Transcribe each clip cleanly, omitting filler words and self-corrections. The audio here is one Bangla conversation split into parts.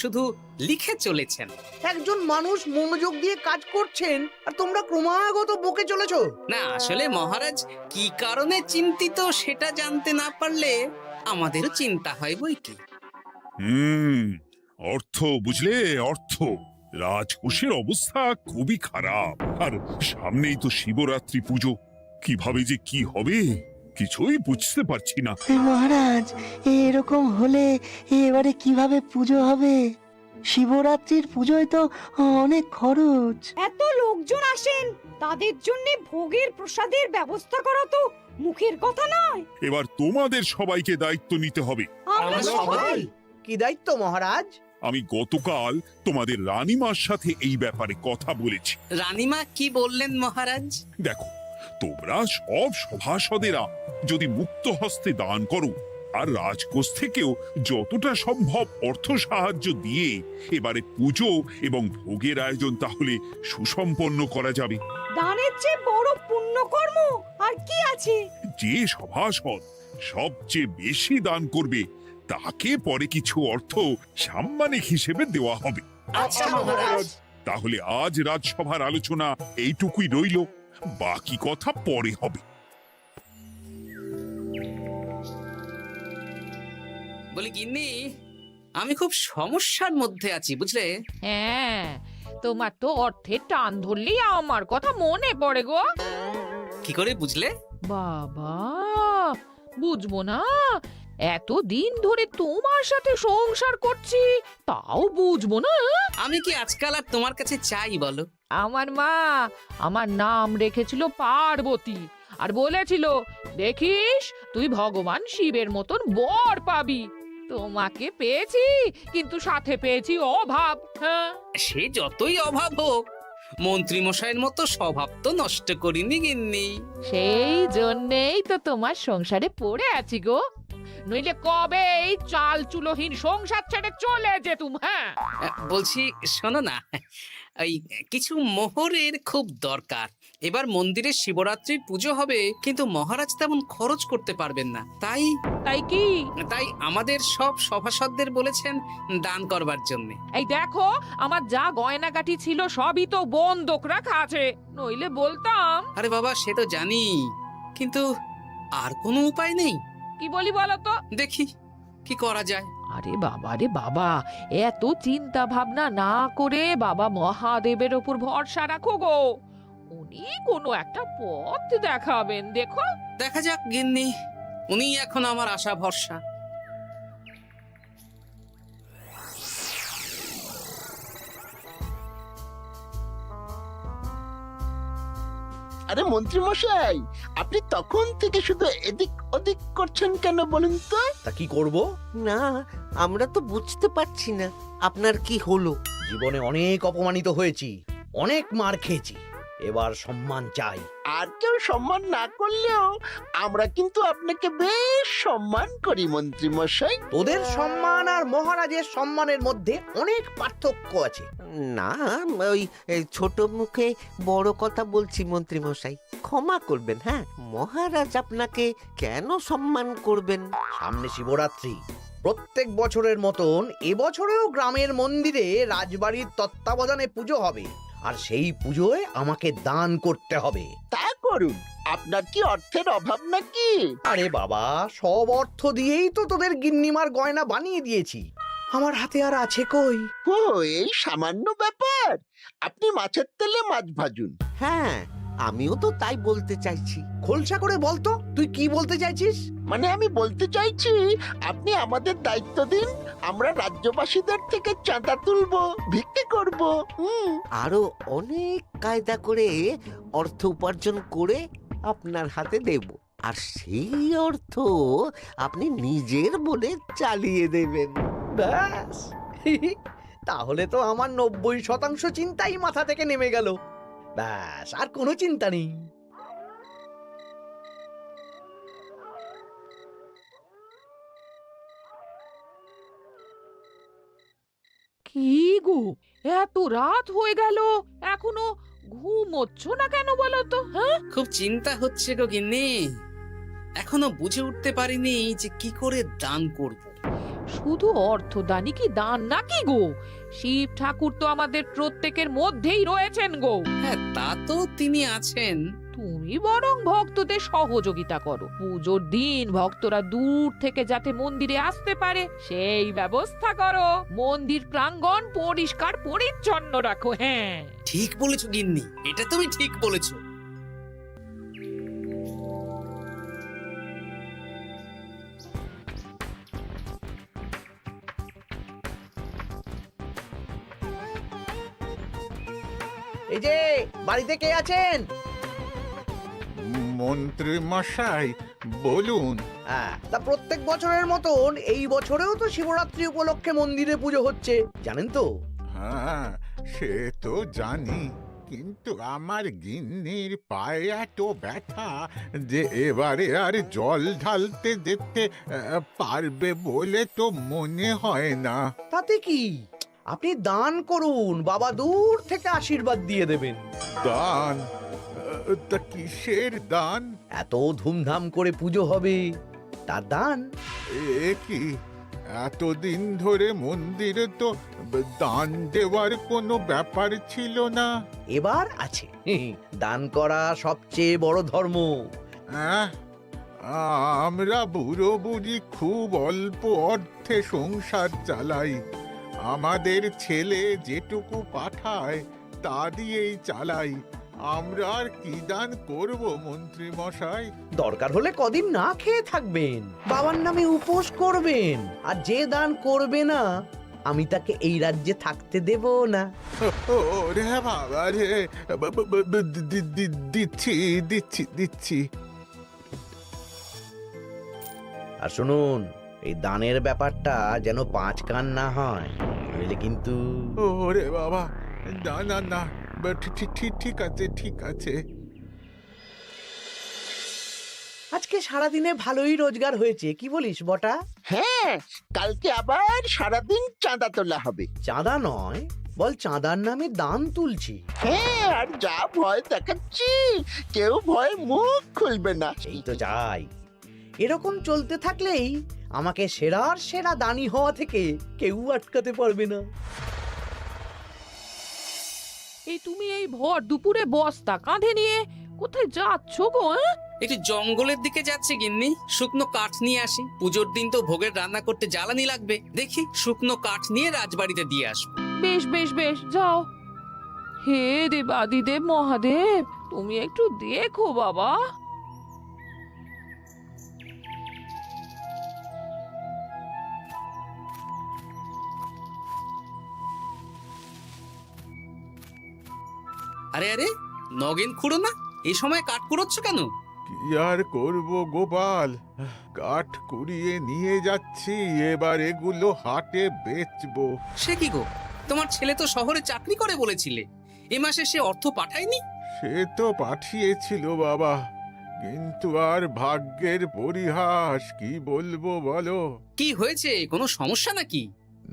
শুধু লিখে চলেছেন। একজন মানুষ মনোযোগ দিয়ে কাজ করছেন আর তোমরা ক্রমাগত বকে চলেছো। না, আসলে মহারাজ কি কারণে চিন্তিত সেটা জানতে না পারলে আমাদেরও চিন্তা হয় বই কি। হুম, অর্থ বুঝলে, অর্থ। রাজকোষের অবস্থা খুবই খারাপ, আর সামনেই তো শিবরাত্রি পুজো। কিভাবে যে কি হবে কিছুই বুঝতে পারছি না। মহারাজ, এরকম হলে এবারে কিভাবে পুজো হবে? শিবরাত্রির পুজোয় তো অনেক খরচ। এত লোকজন আসেন, তাদের জন্য ভোগের প্রসাদের ব্যবস্থা করা তো মুখের কথা নয়। এবার তোমাদের সবাইকে দায়িত্ব নিতে হবে। আমরা সবাই কি দায়িত্ব মহারাজ? আমি গতকাল তোমাদের রানীমার সাথে এই ব্যাপারে কথা বলেছি। রানীমা কি বললেন মহারাজ? দেখো, তোমরা সব সভাসদেরা যদি মুক্ত হস্তে দান করো আর রাজকোষ থেকেও যতটা সম্ভব অর্থ সাহায্য দিয়ে এবারে পুজো এবং ভোগের আয়োজন তাহলে সুসম্পন্ন করা যাবে। দানের চেয়ে বড় পুণ্যকর্ম আর কি আছে? যে সভাসদ সবচেয়ে বেশি দান করবে তাকে পরে কিছু অর্থ সাম্মানিক হিসেবে দেওয়া হবে। আচ্ছা মহারাজ। তাহলে আজ রাজসভার আলোচনা এইটুকুই রইল, বাকি কথা পরে হবে। বলি গিন্নি, আমি খুব সমস্যার মধ্যে আছি বুঝলে। হ্যাঁ, তোমার তো অর্থের টান ধরলেই আমার কথা মনে পড়ে গো। কি করে বুঝলে? বাবা, বুঝবো না? এতদিন ধরে তোমার সাথে সংসার করছি, তাও বুঝবো না? আমি কি আজকাল আর তোমার কাছে চাই বলো? আমার মা আমার নাম রেখেছিল পার্বতী, আর বলেছিল দেখিস তুই ভগবান শিবের মতন বর পাবি। তোমাকে পেয়েছি, কিন্তু সাথে পেয়েছি অভাব। হ্যাঁ, সে যতই অভাব হোক, মন্ত্রী মশাইয়ের মতো স্বভাব তো নষ্ট করিনি গিন্নি। সেই জন্যেই তো তোমার সংসারে পড়ে আছি গো, নইলে কবে এই চাল চুলোহীন সংসার ছেড়ে চলে যেতুম। হ্যাঁ, বলছি শোনো না, ওই কিছু মোহরের খুব দরকার। এবার মন্দিরে শিবরাত্রির পুজো হবে, কিন্তু মহারাজ তেমন খরচ করতে পারবেন না। তাই তাই কি? তাই আমাদের সব সভাসদদের বলেছেন দান করবার জন্য। এই দেখো, আমার যা গয়নাগাটি ছিল সবই তো বন্ধক রাখা আছে, নইলে বলতাম। আরে বাবা, সে তো জানি, কিন্তু আর কোনো উপায় নেই। কি বলি বলো তো? দেখি কি করা যায়। আরে বাবা রে বাবা, এত চিন্তা ভাবনা না করে বাবা মহাদেবের ওপর ভরসা রাখো গো, উনি কোনো একটা পথ দেখাবেন। দেখো, দেখা যাক গিন্নি, উনি এখন আমার আশা ভরসা। আরে মন্ত্রী মশাই, আপনি তখন থেকে শুধু এদিক ওদিক করছেন কেন বলুন তো? তা কি করব? না, আমরা তো বুঝতে পারছি না আপনার কি হলো। জীবনে অনেক অপমানিত হয়েছি, অনেক মার খেয়েছি, এবার সম্মান চাই। আর কেউ সম্মান না করলেও আমরা কিন্তু আপনাকে বেশ সম্মান করি মন্ত্রী মশাই। তোদের সম্মান আর মহারাজের সম্মানের মধ্যে অনেক পার্থক্য আছে। না, ওই ছোট মুখে বড় কথা বলছি মন্ত্রী মশাই, ক্ষমা করবেন। হ্যাঁ, মহারাজ আপনাকে কেন সম্মান করবেন? সামনে শিবরাত্রি, প্রত্যেক বছরের মতন এবছরেও গ্রামের মন্দিরে রাজবাড়ির তত্ত্বাবধানে পুজো হবে, আর সেই পুজোয় আমাকে দান করতে হবে। তা করুন, আপনার কি অর্থের অভাব নাকি? আরে বাবা, সব অর্থ দিয়েই তো তোদের গিন্নিমার গয়না বানিয়ে দিয়েছি, আমার হাতে আর আছে কই? ও, এই সামান্য ব্যাপার। আপনি মাছের তেলে মাছ ভাজুন। হ্যাঁ, আমিও তো তাই বলতে চাইছি। খোলসা করে বলতো তুই কি বলতে চাইছিস? মানে আমি বলতে চাইছি, আপনি আমাদের দায়িত্ব দিন, আমরা রাজ্যবাসীদের থেকে চাঁদা তুলবো, ভিক্ষে করব। আরো অনেক কায়দা করে অর্থ উপার্জন করে আপনার হাতে দেব, আর সেই অর্থ আপনি নিজের বলে চালিয়ে দেবেন। ব্যাস, তাহলে তো আমার 90% চিন্তাই মাথা থেকে নেমে গেল। ব্যাস, আর কোনো চিন্তা নেই। কি গো, এত রাত হয়ে গেল, এখনো ঘুমোচ্ছ না কেন বলো তো? হ্যাঁ, খুব চিন্তা হচ্ছে গো গিন্নি, এখনো বুঝে উঠতে পারিনি যে কি করে দান করব। শুধু অর্থদানই কি দান নাকি গো? শিব ঠাকুর তো আমাদের প্রত্যেকের মধ্যেই রয়েছেন গো। হ্যাঁ, তা তো তিনি আছেন। তুমি বরং ভক্তদের সহযোগিতা করো। পুজোর দিন ভক্তরা দূর থেকে যাতে মন্দিরে আসতে পারে সেই ব্যবস্থা করো। মন্দির প্রাঙ্গণ পরিষ্কার পরিচ্ছন্ন রাখো। হ্যাঁ, ঠিক বলেছো গিন্নি, এটা তুমি ঠিক বলেছো। এই যে বাড়িতে কে আছেন? মন্ত্রী মশাই বলুন। হ্যাঁ, তা প্রত্যেক বছরের মতন এই বছরেও তো শিবরাত্রি উপলক্ষে মন্দিরে পুজো হচ্ছে, জানেন তো? হ্যাঁ, সে তো জানি, কিন্তু আমার গিন্নির পায়ে এত ব্যথা যে এবারে আর জল ঢালতে যেতে পারবে বলে তো মনে হয় না। তাতে কি, আপনি দান করুন, বাবা দূর থেকে আশীর্বাদ দিয়ে দেবেন। দান? তা কিসের দান? এত ধুমধাম করে পুজো হবে, তার দান। এ কি, এতদিন ধরে মন্দিরে তো দান দেওয়ার কোনো ব্যাপার ছিল না। এবার আছে। দান করা সবচেয়ে বড় ধর্ম। হ্যাঁ, আমরা বুড়ো বুড়ি খুব অল্প অর্থে সংসার চালাই। আমাদের ছেলে যেটুকু পাঠায় তা দিয়েই চালাই। আমরা আর কি দান করব মন্ত্রী মশাই? দরকার হলে কদিন না খেয়ে থাকবেন, বাবার নামে উপোস করবেন, আর যে দান করবে না আমি তাকে এই রাজ্যে থাকতে দেব না। ওরে বাবা রে, দিচ্ছি দিচ্ছি দিচ্ছি। আর শুনুন, এই দানের ব্যাপারটা যেন 5 কান না হয়, নইলে কিন্তু। ওরে বাবা, না না না, ঠিক আছে ঠিক আছে। আজকে সারাদিনে ভালোই রোজগার হয়েছে, কি বলিস বটা? হ্যাঁ, কালকে আবার সারাদিন চাঁদা তোলা হবে। চাঁদা নয়, বল চাঁদার নামে দান তুলছি। হ্যাঁ, আর যা ভয় দেখাচ্ছি, কেউ ভয় মুখ খুলবে না। এই তো যাই, এরকম চলতে থাকলেই আমাকে সেরার সেরা দানি হওয়া থেকে কেউ আটকাতে পারবে না। এই তুমি এই ভর দুপুরে বস্তা কাঁধে নিয়ে কোথায় যাচ্ছ গো? একটু জঙ্গলের দিকে যাচ্ছে গিন্নি, শুকনো কাঠ নিয়ে আসি। পুজোর দিন তো ভোগের রান্না করতে জ্বালানি লাগবে, দেখি শুকনো কাঠ নিয়ে রাজবাড়িতে দিয়ে আসবো। বেশ বেশ বেশ, যাও। হে দেবাদিদেব মহাদেব, তুমি একটু দেখো বাবা। আরে আরে, নগেন খুঁড়ো না, এই সময় কাঠ কুড়োচ্ছ কেন? কি আর করব গোপাল, কাঠ কুড়িয়ে নিয়ে যাচ্ছি, এবার এগুলো হাটে বেচবো। সে কি গো, তোমার ছেলে তো শহরে চাকরি করে বলেছিলে, এ মাসে সে অর্থ পাঠায়নি? সে তো পাঠিয়েছিল বাবা, কিন্তু আর ভাগ্যের পরিহাস, কি বলবো বলো। কি হয়েছে, কোনো সমস্যা নাকি?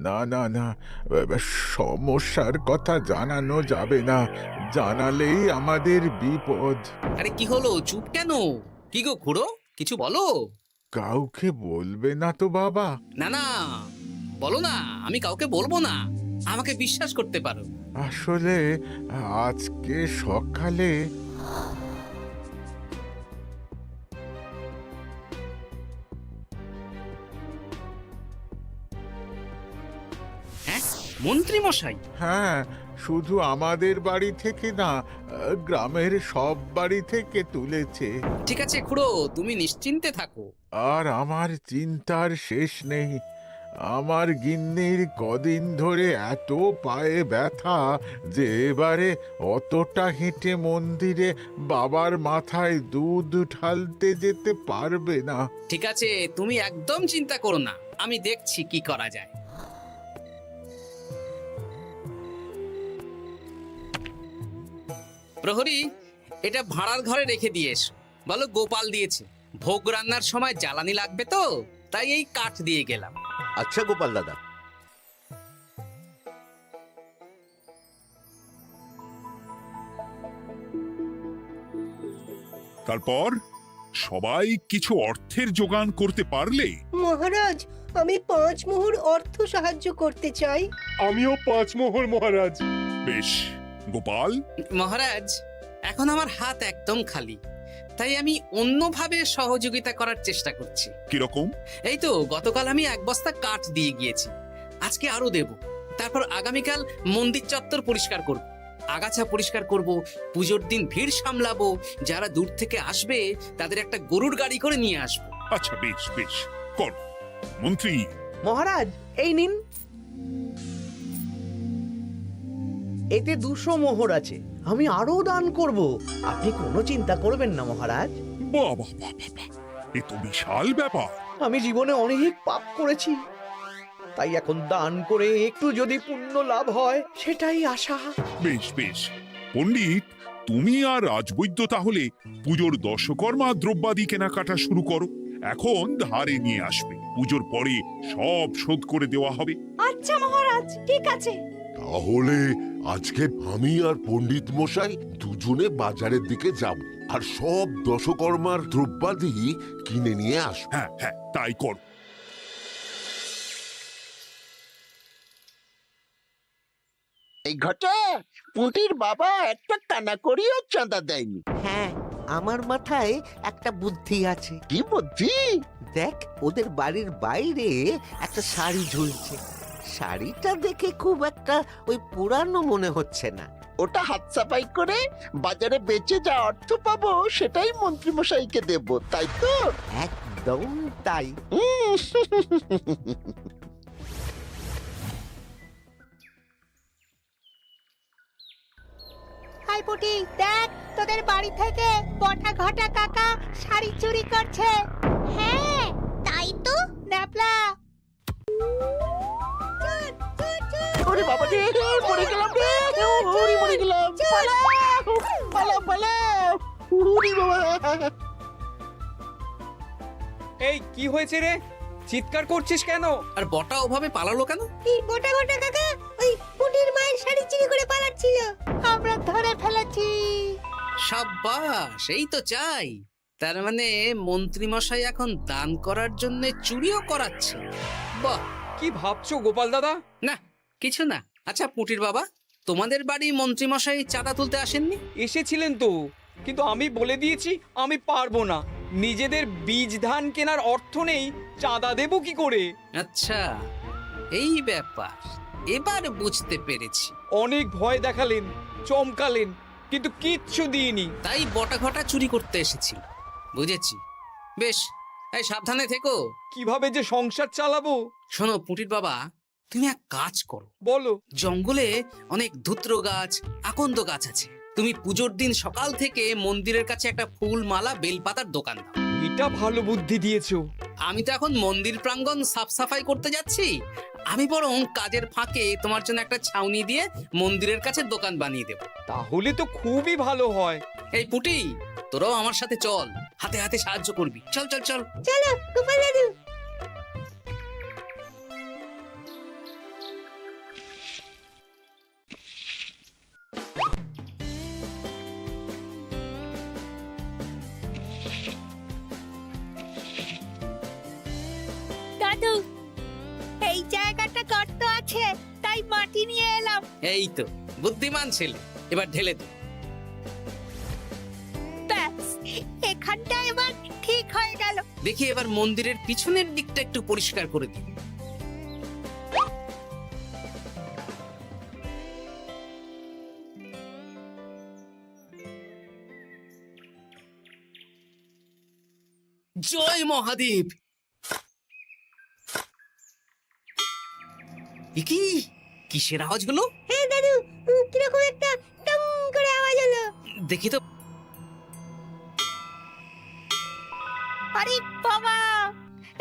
না না না, সমস্যার কথা জানানো যাবে না, জানালেই আমাদের বিপদ। আরে কি হলো, চুপ কেন? কি গো খুড়ো, কিছু বলো। কাউকে বলবে না তো বাবা? না না, বলো না, আমি কাউকে বলবো না, আমাকে বিশ্বাস করতে পারো। আসলে আজকে সকালে হ্যাঁ, মন্ত্রী মশাই? হ্যাঁ, শুধু আমাদের বাড়ি থেকে না, গ্রামের সব বাড়ি থেকে তুলেছে। ঠিক আছে খুড়ো, তুমি নিশ্চিন্তে থাকো। আর আমার চিন্তার শেষ নেই। আমার গিন্নির কদিন ধরে এত পায়ে ব্যথা যে এবারে অতটা হেঁটে মন্দিরে বাবার মাথায় দুধ ঢালতে যেতে পারবে না। ঠিক আছে, তুমি একদম চিন্তা করো না, আমি দেখছি কি করা যায়। প্রহরী, এটা ভাড়ার ঘরে রেখে দিয়ে এসো। বলো গোপাল দিয়েছে, ভোগ রান্নার সময় জ্বালানি লাগবে তো, তাই এই কাঠ দিয়ে গেলাম। আচ্ছা গোপাল দাদা। তারপর সবাই কিছু অর্থের যোগান করতে পারলে মহারাজ, আমি 5 মোহর অর্থ সাহায্য করতে চাই। আমিও 5 মোহর মহারাজ। বেশ গোপাল, মহারাজ, এখন আমার হাত একদম খালি, তাই আমি অন্যভাবে সহযোগিতা করার চেষ্টা করছি। কিরকম? এই তো গতকাল আমি 1 বস্তা কাঠ দিয়ে গিয়েছি, আজকে আরো দেব। তারপর আগামীকাল মন্দির চত্বর পরিষ্কার করব, আগাছা পরিষ্কার করব, পুজোর দিন ভিড় সামলাবো, যারা দূর থেকে আসবে তাদের একটা গরুর গাড়ি করে নিয়ে আসবো। আচ্ছা বেশ বেশ, কর। মন্ত্রী, মহারাজ এই নিন, এতে 200 মোহর আছে। আমি আরো দান করব, আপনি কোনো চিন্তা করবেন না মহারাজ। বাহ বাহ বাহ বাহ বাহ, এ তো বিশাল ব্যাপার। আমি জীবনে অনেক পাপ করেছি, তাই এখন দান করে একটু যদি পুণ্য লাভ হয় সেটাই আশা। বেশ বেশ, পণ্ডিত তুমি আর রাজবৈদ্য তাহলে পুজোর দশকর্মা দ্রব্যাদি কেনাকাটা শুরু করো। এখন ধারে নিয়ে আসবে, পুজোর পরে সব শোধ করে দেওয়া হবে। আচ্ছা মহারাজ, ঠিক আছে। তাহলে আজকে আমি আর পণ্ডিত মশাই দুজনে বাজারের দিকে যাব আর সব দশকর্মার দ্রব্যাদি কিনে নিয়ে আসব। হ্যাঁ হ্যাঁ, তাই কর। এই ঘটা পুঁটির বাবা একটা কানা করিও চাঁদা দেয়নি। হ্যাঁ, আমার মাথায় একটা বুদ্ধি আছে। কি বুদ্ধি? দেখ, ওদের বাড়ির বাইরে একটা শাড়ি ঝুলছে। শাড়িটা দেখে খুব একটা ওই পুরানো মনে হচ্ছে না। ওটা হাত সাফাই করে বাজারে বেচে যা অর্থ পাবো সেটাই মন্ত্রী মশাইকে দেব, তাই তো? একদম তাই। হাই পুটি, দেখ তোদের বাড়ি থেকে বটা ঘটা কাকা শাড়ি চুরি করছে। হ্যাঁ তাই তো। ন্যাপলা, ওরে বাবা রে, মরে গেলাম রে, ওরে মরে গেলাম। পালাও পালাও পালাও, ওরে বাবা। এই কি হয়েছে রে? চিৎকার করছিস কেন? আর বটা ওভাবে পালালো কেন? এই বটা ঘটা কাকা ওই পুটির মায়ের শাড়ি চুরি করে পালাচ্ছিল, আমরা ধরে ফেলেছি। সাব্বাস, এই তো চাই। তার মানে মন্ত্রী মশাই এখন দান করার জন্য চুরিও করাচ্ছে। বাহ, কি ভাবছো গোপাল দাদা? না কিছু না। আচ্ছা পুটির বাবা, তোমাদের বাড়ি মন্ত্রী মশাই চাঁদা তুলতে আসেননি? এসেছিলেন তো, কিন্তু আমি বলে দিয়েছি আমি পারবো না। নিজেদের বীজ ধান কেনার অর্থ নেই, চাঁদা দেব কি করে? আচ্ছা এই ব্যাপার, এবার বুঝতে পেরেছি। অনেক ভয় দেখালেন, চমকালেন, কিন্তু কিচ্ছু দিইনি। তাই বটা ঘটা চুরি করতে এসেছিল, বুঝেছি। বেশ, এই সাবধানে থেকো। কিভাবে যে সংসার চালাবো? শোনো পুটির বাবা, তুমি এক কাজ করো। বলো। জঙ্গলে অনেক ধুত্র গাছ, আকন্দ গাছ আছে। তুমি পুজোর দিন সকাল থেকে মন্দিরের কাছে একটা ফুল মালা বেলপাতার দোকান দাও। এটা ভালো বুদ্ধি দিয়েছো। আমি তো এখন মন্দির প্রাঙ্গণ সাফ সাফাই করতে যাচ্ছি, আমি বরং কাজের ফাঁকে তোমার জন্য একটা ছাউনি দিয়ে মন্দিরের কাছে দোকান বানিয়ে দেব। তাহলে তো খুবই ভালো হয়। এই পুটি, তোরাও আমার সাথে চল, হাতে হাতে সাহায্য করবি। চল চল চল। চলো গোপাল দাদু। দাদু, এই জায়গাটা গর্ত আছে, তাই মাটি নিয়ে এলাম। এই তো বুদ্ধিমান ছেলে, এবার ঢেলে দে। ব্যাস, এখানটা এবার ঠিক হয়ে গেল। দেখি এবার মন্দিরের পিছনের দিকটা একটু পরিষ্কার করে দিই। জয় মহাদেব। কি কিসের আওয়াজ হলো? হ্যাঁ দাদু, কিরকম একটা টং করে আওয়াজ হলো। দেখি তো। আরে বাবা,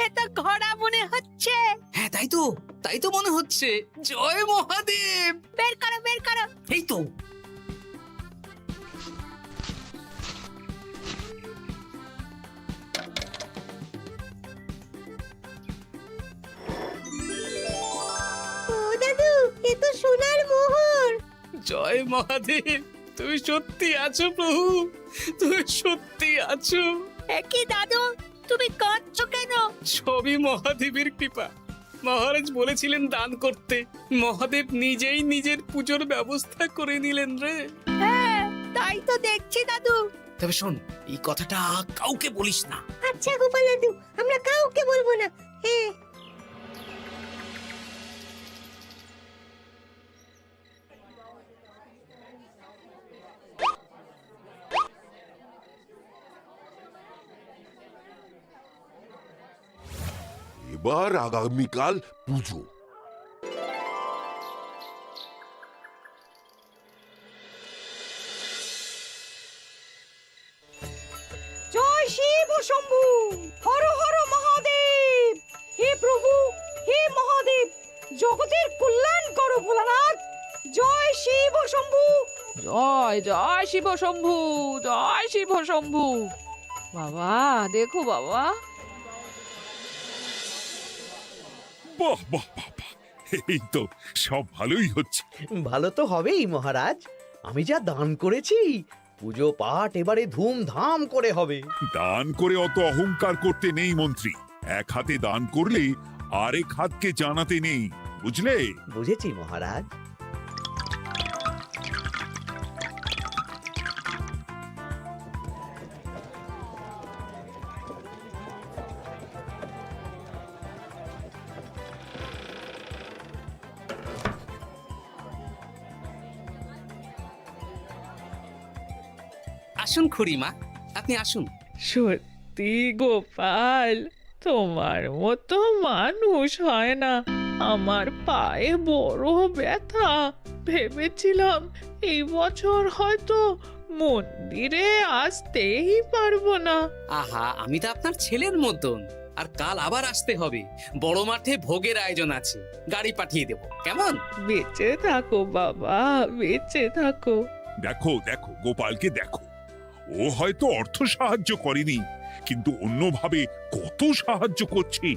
এটা ঘোড়া মনে হচ্ছে। হ্যাঁ তাই তো মনে হচ্ছে। জয় মহাদেব। বের করো বের করো। এই তো। ও দাদু, এ তো সোনার মোহর। জয় মহাদেব, তুমি সত্যি আছো প্রভু, তুমি সত্যি আছো। একই দাদু, তুমি কাঁদছো কেন? সবই মহাদেবের কৃপা। মহারাজ বলেছিলেন দান করতে, মহাদেব নিজেই নিজের পুজোর ব্যবস্থা করে নিলেন রে। হ্যাঁ তাই তো দেখছি দাদু। তবে শোন, এই কথাটা কাউকে বলিস না। আচ্ছা গোপাল দাদু, আমরা কাউকে বলবো না। হ্যাঁ। এবার আগামীকাল পুজো। জয় শিব শম্ভু, হর হর মহাদেব। হে প্রভু, হে মহাদেব, জগতের কল্যাণ করো ভোলানাথ। জয় শিব শম্ভু। জয় জয় শিব শম্ভু, জয় শিব শম্ভু। বাবা দেখো বাবা, বাহ বাহ বাহ বাহ, এই তো সব ভালোই হচ্ছে। ভালো তো হবেই মহারাজ, আমি যা দান করেছি পুজো পাঠ এবারে ধুমধাম করে হবে। দান করে অত অহংকার করতে নেই মন্ত্রী। এক হাতে দান করলে আরেক হাতকে জানাতে নেই, বুঝলে? বুঝেছি মহারাজ। আসুন খুড়িমা, আপনি আসুন। সত্যি গোপাল, তোমার মতো মানুষ হয় না। আমার পায়ে বড় ব্যথা, ভেবেছিলাম এই বছর হয়তো মন্দিরে আসতেই পারবো না। আহা, আমি তো আপনার ছেলের মতন। আর কাল আবার আসতে হবে, বড় মাঠে ভোগের আয়োজন আছে, গাড়ি পাঠিয়ে দেব, কেমন? বেঁচে থাকো বাবা, বেঁচে থাকো। দেখো দেখো গোপালকে দেখো, ও হয়তো অর্থ সাহায্য করেনি, কিন্তু অন্যভাবে কত সাহায্য করছে।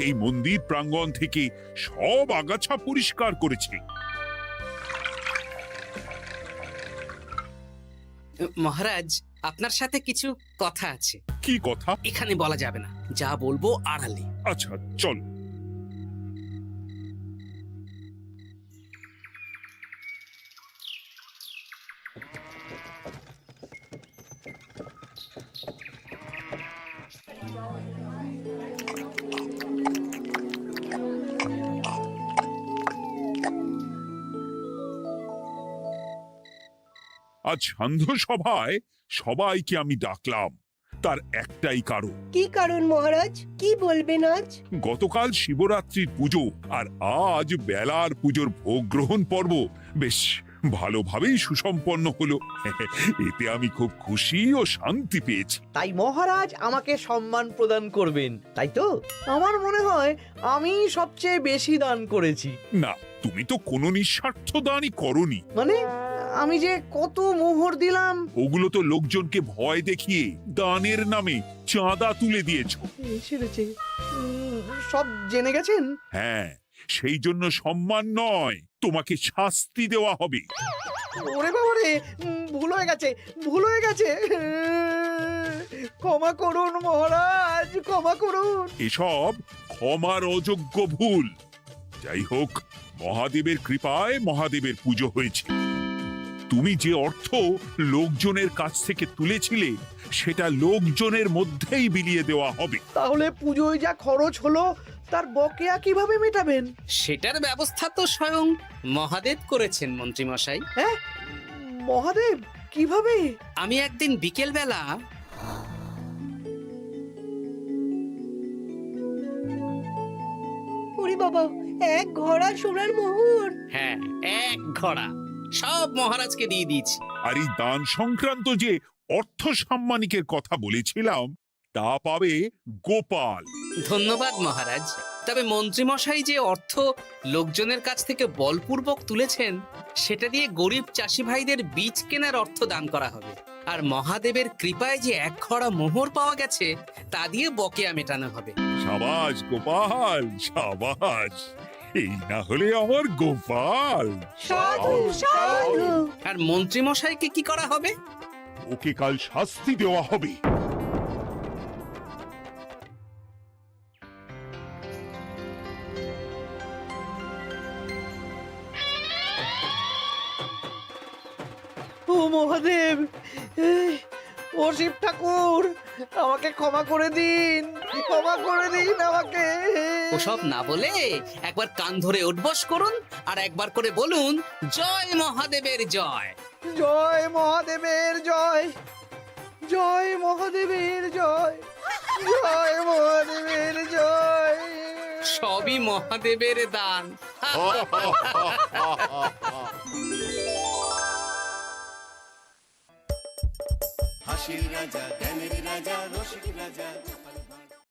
এই মন্দির প্রাঙ্গণ থেকে সব আগাছা পরিষ্কার করেছে। মহারাজ, আপনার সাথে কিছু কথা আছে। কি কথা? এখানে বলা যাবে না, যা বলবো আড়ালে। আচ্ছা চল। আজ সান্ধ্য সভায় সবাইকে আমি ডাকলাম, তার একটাই কারণ। কি কারণ মহারাজ? কি বলবেন আজ? গতকাল শিবরাত্রির পুজো আর আজ বেলার পুজোর ভোগ গ্রহণ পর্ব বেশ ভালোভাবেই সুসম্পন্ন হলো। এতে আমি খুব খুশি ও শান্তি পেয়েছি। তাই মহারাজ আমাকে সম্মান প্রদান করবেন, তাই তো? আমার মনে হয় আমি সবচেয়ে বেশি দান করেছি। না, তুমি তো কোনো নিঃস্বার্থ দানই করনি। মানে আমি যে কত মোহর দিলাম। ওগুলো তো লোকজনকে ভয় দেখিয়ে দানের নামে চাঁদা তুলে দিয়েছো। সেরেছে, সব জেনে গেছেন। হ্যাঁ, সেই জন্য সম্মান নয়, তোমাকে শাস্তি দেওয়া হবে। ওরে বাবা রে, ভুল হয়ে গেছে, ভুল হয়ে গেছে। ক্ষমা করুন মহারাজ, ক্ষমা করুন। এসব ক্ষমার অযোগ্য ভুল। যাই হোক, মহাদেবের কৃপায় মহাদেবের পুজো হয়েছে। তুমি যে অর্থ লোকজনের কাছ থেকে তুলেছিলে সেটা লোকজনের মধ্যেই বিলিয়ে দেওয়া হবে। তাহলে পুজোয় যা খরচ হলো তার বকেয়া কিভাবে মেটাবেন? সেটার ব্যবস্থা তো স্বয়ং মহাদেব করেছেন মন্ত্রী মশাই। হ্যাঁ, মহাদেব কিভাবে? আমি একদিন বিকেল বেলা ওরে বাবা, এক ঘোড়া সোনার মোহর। হ্যাঁ, এক ঘোড়া সব মহারাজকে দিয়ে দিয়েছি। আর এই দান সংক্রান্ত যে অর্থ সাম্মানিকের কথা বলেছিলাম তা পাবে গোপাল। ধন্যবাদ মহারাজ। তবে মন্ত্রী মশাই যে অর্থ লোকজনের কাছ থেকে বলপূর্বক তুলেছেন সেটা দিয়ে গরিব চাষি ভাইদের বীজ কেনার অর্থ দান করা হবে। আর মহাদেবের কৃপায় যে এক খড়া মোহর পাওয়া গেছে তা দিয়ে বকেয়া মেটানো হবে। সাবাস গোপাল, সাবাস। এই না হলে আমার গোপাল। সাধু সাধু। আর মন্ত্রী মশাইকে কি করা হবে? ওকে কাল শাস্তি দেওয়া হবে। মহাদেব ও শিব ঠাকুর আমাকে ক্ষমা করে দিন আমাকে ওসব না বলে একবার কান ধরে উঠবস করুন আর একবার করে বলুন জয় মহাদেবের জয়। জয় মহাদেবের জয়, জয় মহাদেবের জয়, জয় মহাদেবের জয়। সবই মহাদেবের দান। হাসির রাজা, জ্ঞানের রাজা, রসিক রাজা।